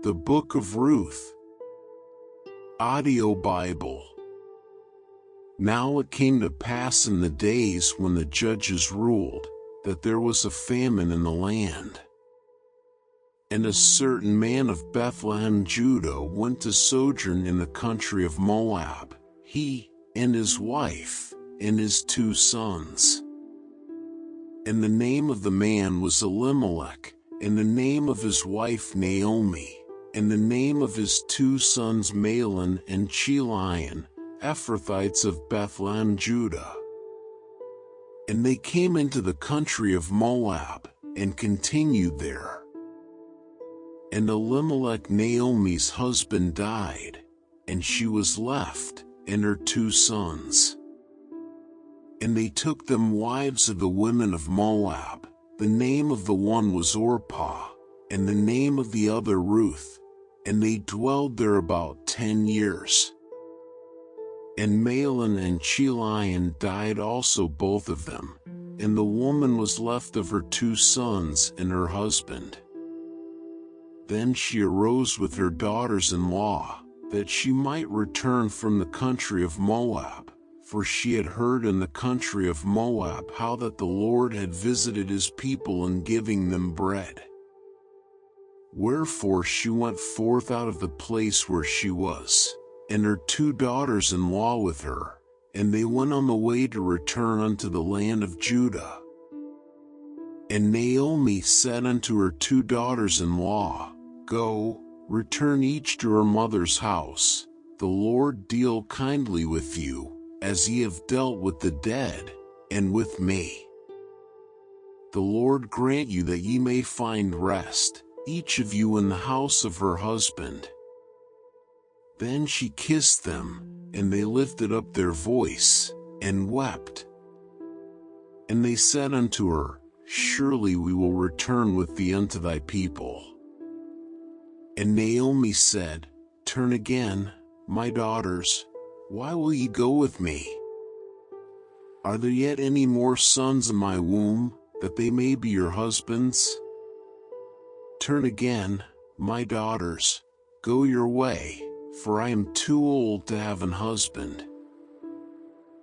The Book of Ruth. Audio Bible. Now it came to pass in the days when the judges ruled, that there was a famine in the land. And a certain man of Bethlehem, Judah, went to sojourn in the country of Moab, he, and his wife, and his 2 sons. And the name of the man was Elimelech, and the name of his wife Naomi, and the name of his 2 sons Mahlon and Chilion, Ephrathites of Bethlehem, Judah. And they came into the country of Moab, and continued there. And Elimelech, Naomi's husband, died, and she was left, and her 2 sons. And they took them wives of the women of Moab. The name of the one was Orpah, and the name of the other Ruth, and they dwelled there about 10 years. And Mahlon and Chilion died also, both of them, and the woman was left of her 2 sons and her husband. Then she arose with her daughters-in-law, that she might return from the country of Moab, for she had heard in the country of Moab how that the Lord had visited his people in giving them bread. Wherefore she went forth out of the place where she was, and her 2 daughters-in-law with her, and they went on the way to return unto the land of Judah. And Naomi said unto her 2 daughters-in-law, Go, return each to her mother's house. The Lord deal kindly with you, as ye have dealt with the dead, and with me. The Lord grant you that ye may find rest, each of you in the house of her husband. Then she kissed them, and they lifted up their voice, and wept. And they said unto her, Surely we will return with thee unto thy people. And Naomi said, Turn again, my daughters, why will ye go with me? Are there yet any more sons in my womb, that they may be your husbands? Turn again, my daughters, go your way, for I am too old to have an husband.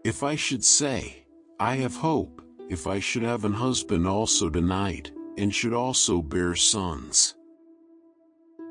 If I should say, I have hope, if I should have an husband also tonight, and should also bear sons.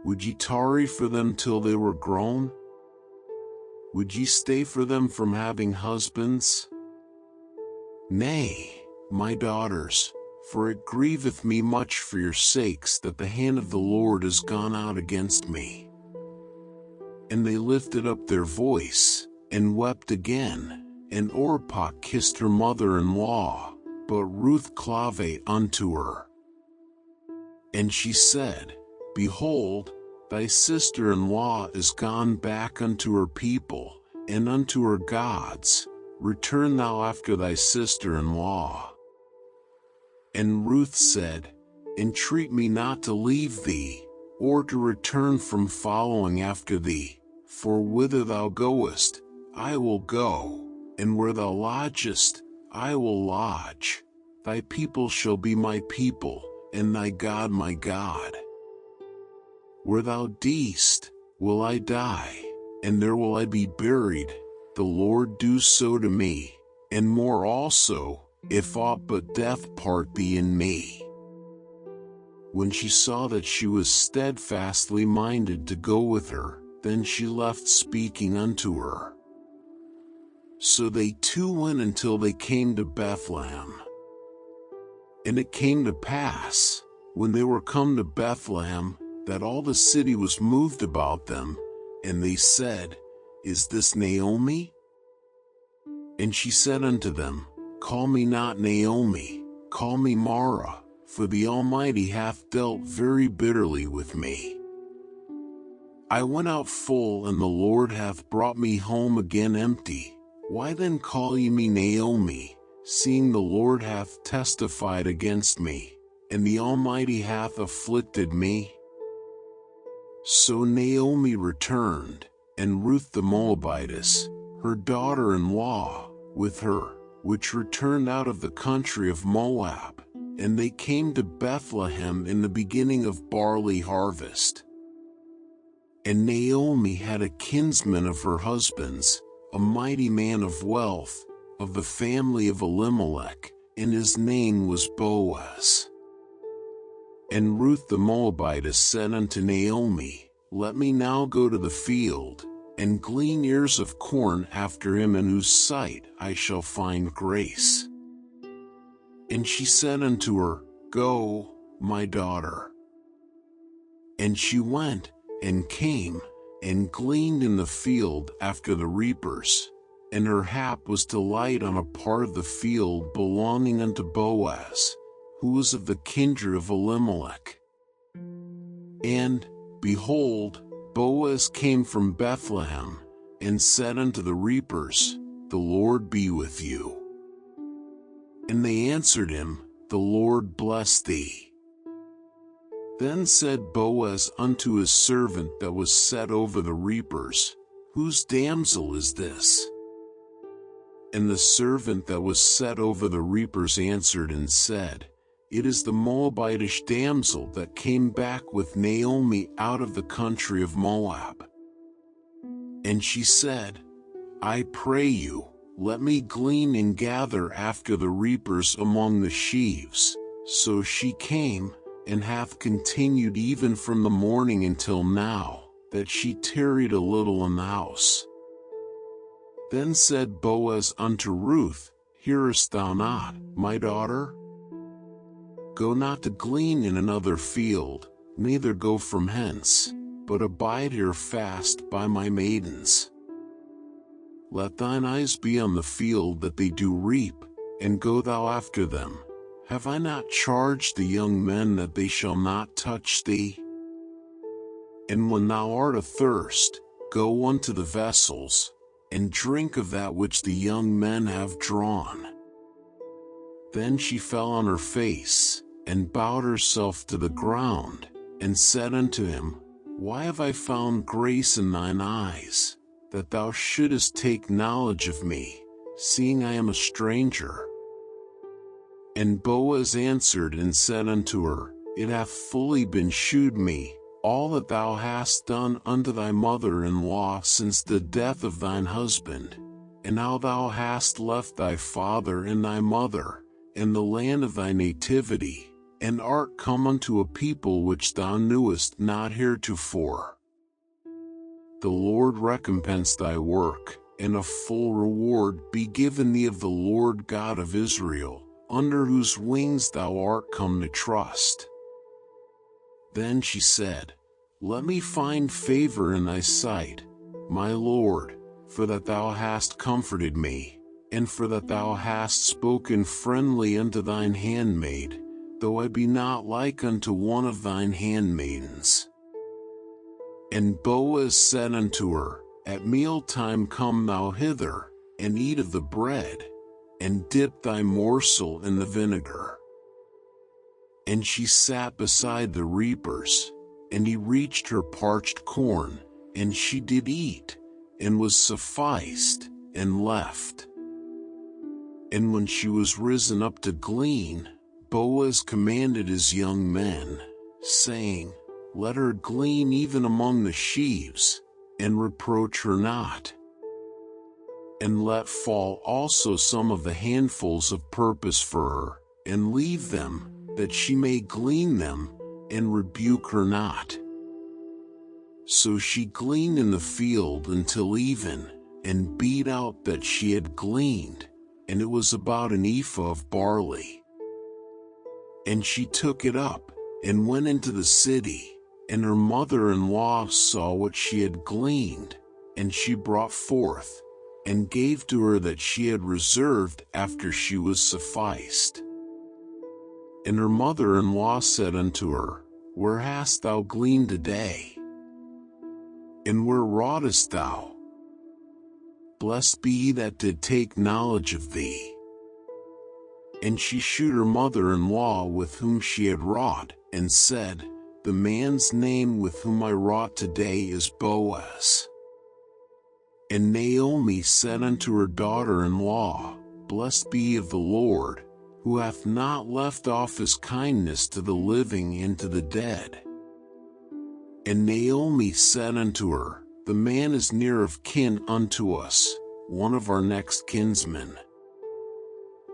Would ye tarry for them till they were grown? Would ye stay for them from having husbands? Nay, my daughters, for it grieveth me much for your sakes that the hand of the Lord is gone out against me. And they lifted up their voice, and wept again, and Orpah kissed her mother-in-law, but Ruth clave unto her. And she said, Behold, thy sister-in-law is gone back unto her people, and unto her gods. Return thou after thy sister-in-law. And Ruth said, Entreat me not to leave thee, or to return from following after thee, for whither thou goest, I will go, and where thou lodgest, I will lodge. Thy people shall be my people, and thy God my God. Where thou diest, will I die, and there will I be buried. The Lord do so to me, and more also, if aught but death part thee and me. When she saw that she was steadfastly minded to go with her, then she left speaking unto her. So they 2 went until they came to Bethlehem. And it came to pass, when they were come to Bethlehem, that all the city was moved about them, and they said, Is this Naomi? And she said unto them, Call me not Naomi, call me Mara, for the Almighty hath dealt very bitterly with me. I went out full, and the Lord hath brought me home again empty. Why then call ye me Naomi, seeing the Lord hath testified against me, and the Almighty hath afflicted me? So Naomi returned, and Ruth the Moabitess, her daughter-in-law, with her, which returned out of the country of Moab, and they came to Bethlehem in the beginning of barley harvest. And Naomi had a kinsman of her husband's, a mighty man of wealth, of the family of Elimelech, and his name was Boaz. And Ruth the Moabitess said unto Naomi, Let me now go to the field, and glean ears of corn after him in whose sight I shall find grace. And she said unto her, Go, my daughter. And she went, and came, and gleaned in the field after the reapers, and her hap was to light on a part of the field belonging unto Boaz, who was of the kindred of Elimelech. And, behold, Boaz came from Bethlehem, and said unto the reapers, The Lord be with you. And they answered him, The Lord bless thee. Then said Boaz unto his servant that was set over the reapers, Whose damsel is this? And the servant that was set over the reapers answered and said, It is the Moabitish damsel that came back with Naomi out of the country of Moab. And she said, I pray you, let me glean and gather after the reapers among the sheaves. So she came, and hath continued even from the morning until now, that she tarried a little in the house. Then said Boaz unto Ruth, Hearest thou not, my daughter? Go not to glean in another field, neither go from hence, but abide here fast by my maidens. Let thine eyes be on the field that they do reap, and go thou after them. Have I not charged the young men that they shall not touch thee? And when thou art athirst, go unto the vessels, and drink of that which the young men have drawn. Then she fell on her face, and bowed herself to the ground, and said unto him, Why have I found grace in thine eyes, that thou shouldest take knowledge of me, seeing I am a stranger? And Boaz answered and said unto her, It hath fully been shewed me, all that thou hast done unto thy mother-in-law since the death of thine husband, and how thou hast left thy father and thy mother, and the land of thy nativity, and art come unto a people which thou knewest not heretofore. The Lord recompense thy work, and a full reward be given thee of the Lord God of Israel, under whose wings thou art come to trust. Then she said, Let me find favor in thy sight, my Lord, for that thou hast comforted me, and for that thou hast spoken friendly unto thine handmaid, though I be not like unto one of thine handmaidens. And Boaz said unto her, At mealtime come thou hither, and eat of the bread, and dip thy morsel in the vinegar. And she sat beside the reapers, and he reached her parched corn, and she did eat, and was sufficed, and left. And when she was risen up to glean, Boaz commanded his young men, saying, Let her glean even among the sheaves, and reproach her not. And let fall also some of the handfuls of purpose for her, and leave them, that she may glean them, and rebuke her not. So she gleaned in the field until even, and beat out that she had gleaned, and it was about an ephah of barley. And she took it up, and went into the city, and her mother-in-law saw what she had gleaned, and she brought forth, and gave to her that she had reserved after she was sufficed. And her mother-in-law said unto her, Where hast thou gleaned today? And where wroughtest thou? Blessed be he that did take knowledge of thee. And she shewed her mother-in-law with whom she had wrought, and said, The man's name with whom I wrought today is Boaz. And Naomi said unto her daughter-in-law, Blessed be he of the Lord, who hath not left off his kindness to the living and to the dead. And Naomi said unto her, The man is near of kin unto us, one of our next kinsmen.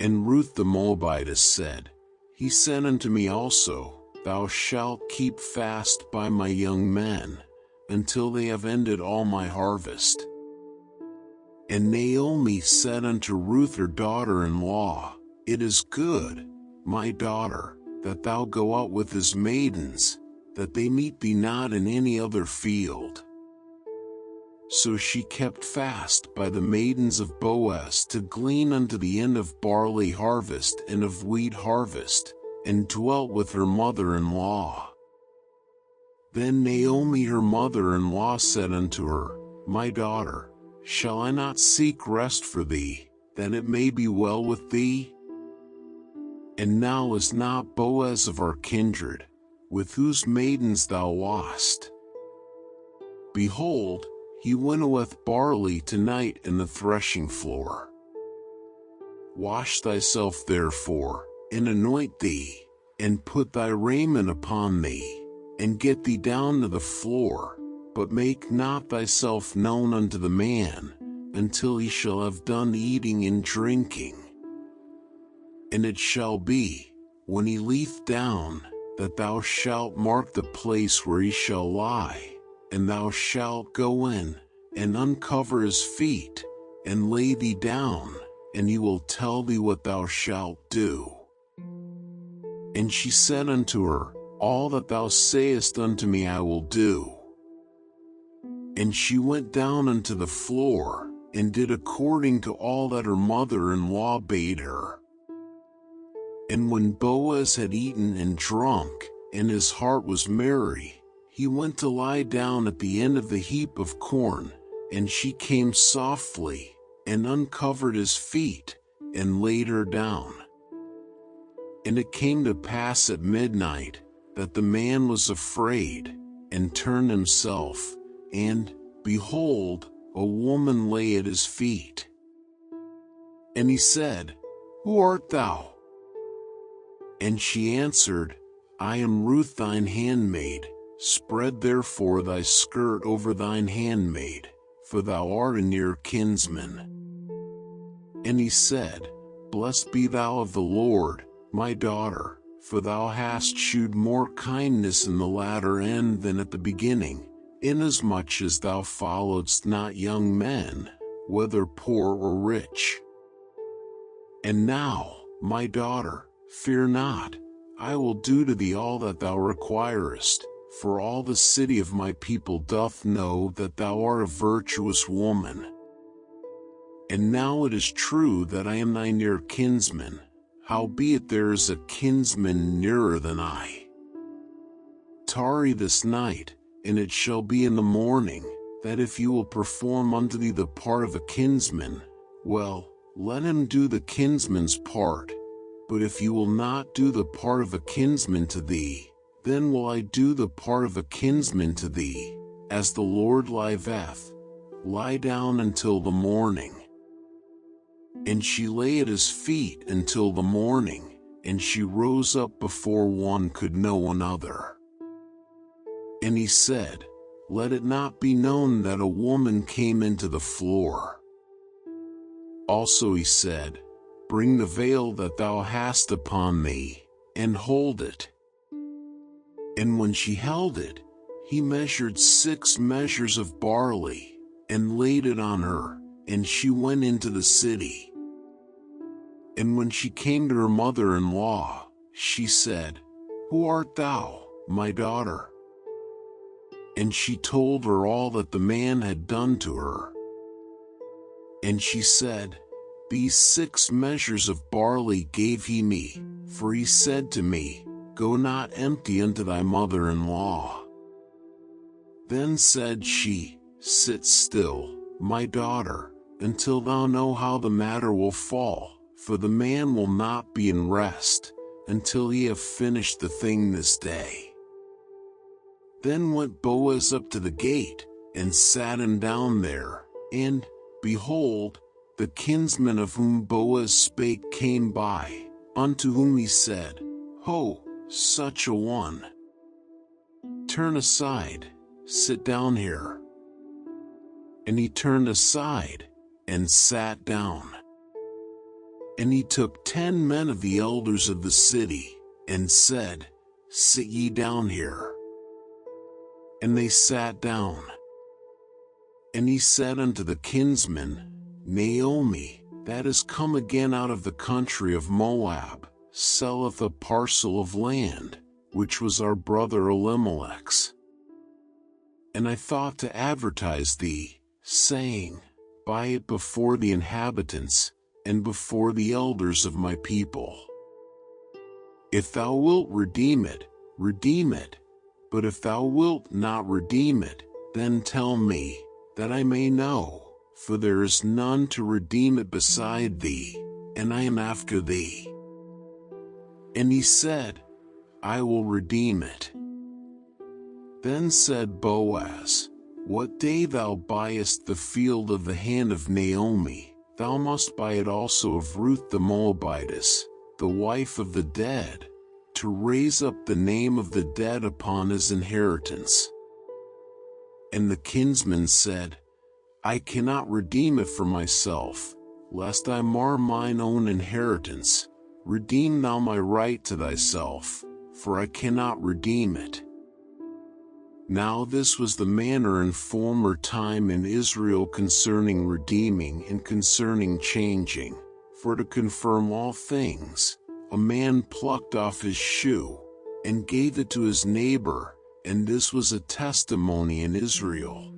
And Ruth the Moabitess said, He said unto me also, Thou shalt keep fast by my young men, until they have ended all my harvest. And Naomi said unto Ruth her daughter-in-law, It is good, my daughter, that thou go out with his maidens, that they meet thee not in any other field. So she kept fast by the maidens of Boaz to glean unto the end of barley harvest and of wheat harvest, and dwelt with her mother-in-law. Then Naomi her mother-in-law said unto her, My daughter, shall I not seek rest for thee, that it may be well with thee? And now is not Boaz of our kindred, with whose maidens thou wast? Behold, he winnoweth barley tonight in the threshing floor. Wash thyself therefore, and anoint thee, and put thy raiment upon thee, and get thee down to the floor, but make not thyself known unto the man, until he shall have done eating and drinking. And it shall be, when he lieth down, that thou shalt mark the place where he shall lie, and thou shalt go in, and uncover his feet, and lay thee down, and he will tell thee what thou shalt do. And she said unto her, All that thou sayest unto me I will do. And she went down unto the floor, and did according to all that her mother-in-law bade her. And when Boaz had eaten and drunk, and his heart was merry, he went to lie down at the end of the heap of corn, and she came softly, and uncovered his feet, and laid her down. And it came to pass at midnight, that the man was afraid, and turned himself, and, behold, a woman lay at his feet. And he said, Who art thou? And she answered, I am Ruth thine handmaid, spread therefore thy skirt over thine handmaid, for thou art a near kinsman. And he said, Blessed be thou of the Lord, my daughter, for thou hast shewed more kindness in the latter end than at the beginning, inasmuch as thou followedst not young men, whether poor or rich. And now, my daughter, fear not, I will do to thee all that thou requirest, for all the city of my people doth know that thou art a virtuous woman. And now it is true that I am thy near kinsman, howbeit there is a kinsman nearer than I. Tarry this night, and it shall be in the morning, that if you will perform unto thee the part of a kinsman, well, let him do the kinsman's part. But if you will not do the part of a kinsman to thee, then will I do the part of a kinsman to thee, as the Lord liveth. Lie down until the morning. And she lay at his feet until the morning, and she rose up before one could know another. And he said, Let it not be known that a woman came into the floor. Also he said, Bring the veil that thou hast upon thee, and hold it. And when she held it, he measured 6 measures of barley, and laid it on her, and she went into the city. And when she came to her mother-in-law, she said, Who art thou, my daughter? And she told her all that the man had done to her. And she said, These 6 measures of barley gave he me, for he said to me, Go not empty unto thy mother-in-law. Then said she, Sit still, my daughter, until thou know how the matter will fall, for the man will not be in rest, until he have finished the thing this day. Then went Boaz up to the gate, and sat him down there, and, behold, the kinsman of whom Boaz spake came by, unto whom he said, Ho, such a one. turn aside, sit down here." And he turned aside, and sat down. And he took 10 men of the elders of the city, and said, "Sit ye down here." And they sat down. And he said unto the kinsman, "Naomi, that is come again out of the country of Moab, selleth a parcel of land, which was our brother Elimelech's. And I thought to advertise thee, saying, Buy it before the inhabitants, and before the elders of my people. If thou wilt redeem it, redeem it. But if thou wilt not redeem it, then tell me, that I may know, for there is none to redeem it beside thee, and I am after thee." And he said, "I will redeem it." Then said Boaz, "What day thou buyest the field of the hand of Naomi, thou must buy it also of Ruth the Moabitess, the wife of the dead, to raise up the name of the dead upon his inheritance." And the kinsman said, "I cannot redeem it for myself, lest I mar mine own inheritance. Redeem thou my right to thyself, for I cannot redeem it." Now this was the manner in former time in Israel concerning redeeming and concerning changing, for to confirm all things, a man plucked off his shoe, and gave it to his neighbor, and this was a testimony in Israel.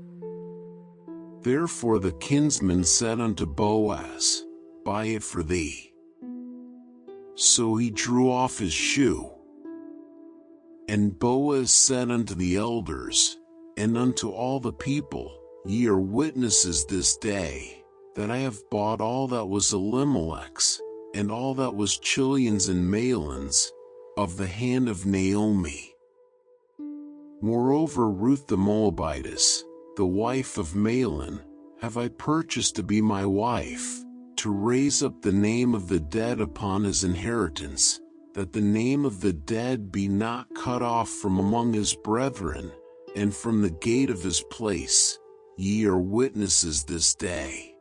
Therefore the kinsman said unto Boaz, "Buy it for thee." So he drew off his shoe. And Boaz said unto the elders, and unto all the people, Ye are witnesses this day, that I have bought all that was Elimelech's, and all that was Chilion's and Mahlon's, of the hand of Naomi. Moreover Ruth the Moabitess, the wife of Mahlon, have I purchased to be my wife, to raise up the name of the dead upon his inheritance, that the name of the dead be not cut off from among his brethren, and from the gate of his place. Ye are witnesses this day.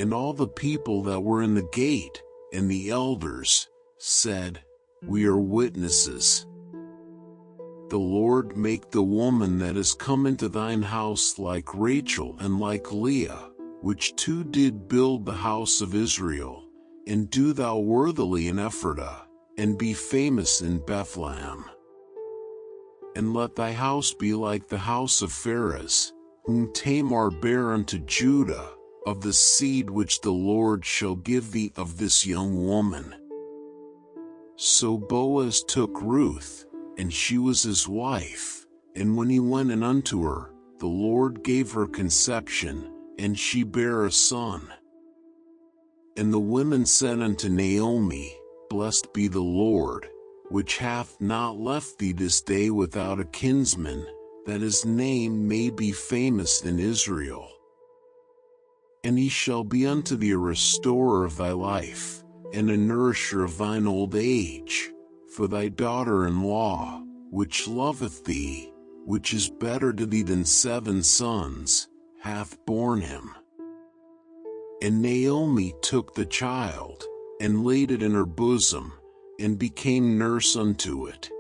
And all the people that were in the gate, and the elders, said, We are witnesses. The Lord make the woman that is come into thine house like Rachel and like Leah, which two did build the house of Israel, and do thou worthily in Ephratah, and be famous in Bethlehem. And let thy house be like the house of Pharez, whom Tamar bare unto Judah, of the seed which the Lord shall give thee of this young woman. So Boaz took Ruth, and she was his wife, and when he went in unto her, the Lord gave her conception, and she bare a son. And the women said unto Naomi, Blessed be the Lord, which hath not left thee this day without a kinsman, that his name may be famous in Israel. And he shall be unto thee a restorer of thy life, and a nourisher of thine old age, for thy daughter-in-law, which loveth thee, which is better to thee than 7 sons, hath borne him. And Naomi took the child, and laid it in her bosom, and became nurse unto it.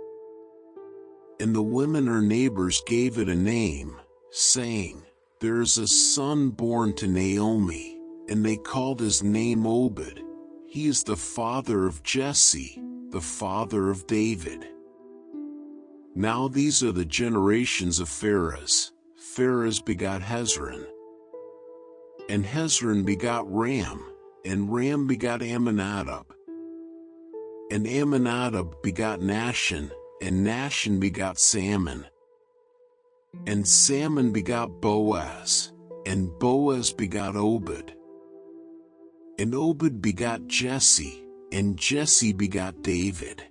And the women her neighbors gave it a name, saying, There is a son born to Naomi, and they called his name Obed. He is the father of Jesse, the father of David. Now these are the generations of Pharez. Pharez begot Hezron. And Hezron begot Ram, and Ram begot Amminadab. And Amminadab begot Nahshon, and Nahshon begot Salmon. And Salmon begot Boaz, and Boaz begot Obed. And Obed begot Jesse, and Jesse begot David.